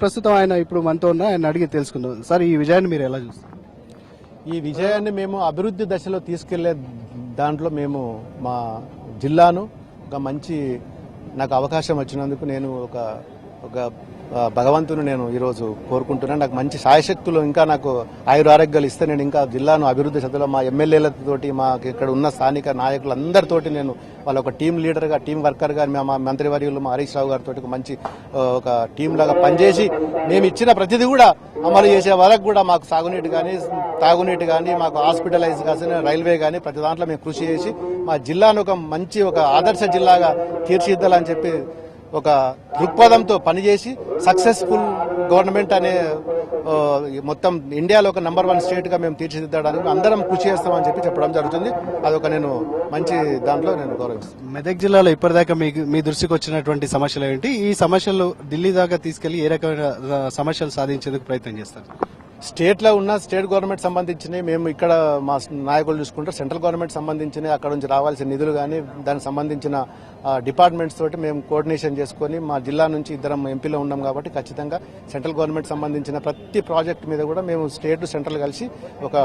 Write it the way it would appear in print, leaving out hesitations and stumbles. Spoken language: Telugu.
ప్రస్తుతం ఆయన ఇప్పుడు మనతో ఉన్న ఆయన అడిగి తెలుసుకుందాం. సార్, ఈ విజయాన్ని మీరు ఎలా చూస్తారు? ఈ విజయాన్ని మేము అభివృద్ధి దశలో తీసుకెళ్లే దాంట్లో మేము మా జిల్లాను ఒక మంచి నాకు అవకాశం వచ్చినందుకు నేను ఒక భగవంతుని నేను ఈరోజు కోరుకుంటున్నాను. నాకు మంచి సాయశక్తులు ఇంకా నాకు ఆయురారోగ్యాలు ఇస్తే నేను ఇంకా జిల్లాను అభివృద్ధి చెందులో మా ఎమ్మెల్యేలతోటి మాకు ఇక్కడ ఉన్న స్థానిక నాయకులందరితోటి నేను వాళ్ళ ఒక టీం లీడర్గా టీం వర్కర్గా మా మంత్రివర్యులు మా హరీష్ రావు గారితో మంచి ఒక టీం లాగా పనిచేసి మేము ఇచ్చిన ప్రతిదీ కూడా అమలు చేసే వరకు కూడా మాకు సాగునీటి కానీ తాగునీటి కానీ మాకు హాస్పిటలైజ్ కానీ రైల్వే కానీ ప్రతి దాంట్లో మేము కృషి చేసి మా జిల్లాను ఒక మంచి ఒక ఆదర్శ జిల్లాగా తీర్చిదిద్దాలని చెప్పి ఒక దృక్పథంతో పనిచేసి సక్సెస్ఫుల్ గవర్నమెంట్ అనే మొత్తం ఇండియాలో ఒక నంబర్ 1 స్టేట్ గా మేము తీర్చిదిద్దడానికి అందరం కృషి చేస్తామని చెప్పడం జరుగుతుంది. అదొక నేను మంచి దాంట్లో నేను గౌరవిస్తాను. మెదక్ జిల్లాలో ఇప్పటిదాకా మీ దృష్టికి వచ్చినటువంటి సమస్యలు ఏంటి? ఈ సమస్యలు ఢిల్లీ దాకా తీసుకెళ్లి ఏ రకమైన సమస్యలు సాధించేందుకు ప్రయత్నం చేస్తారు? స్టేట్ లో ఉన్న స్టేట్ గవర్నమెంట్ సంబంధించినవి మేము ఇక్కడ మా నాయకులు చూసుకుంటే సెంట్రల్ గవర్నమెంట్ సంబంధించినవి అక్కడ నుంచి రావాల్సిన నిధులు కానీ దానికి సంబంధించిన డిపార్ట్మెంట్స్ తోటి మేము కోఆర్డినేషన్ చేసుకుని మా జిల్లా నుంచి 2 ఎంపీలో ఉన్నాం కాబట్టి ఖచ్చితంగా సెంట్రల్ గవర్నమెంట్ సంబంధించిన ప్రతి ప్రాజెక్ట్ మీద కూడా మేము స్టేట్ సెంట్రల్ కలిసి ఒక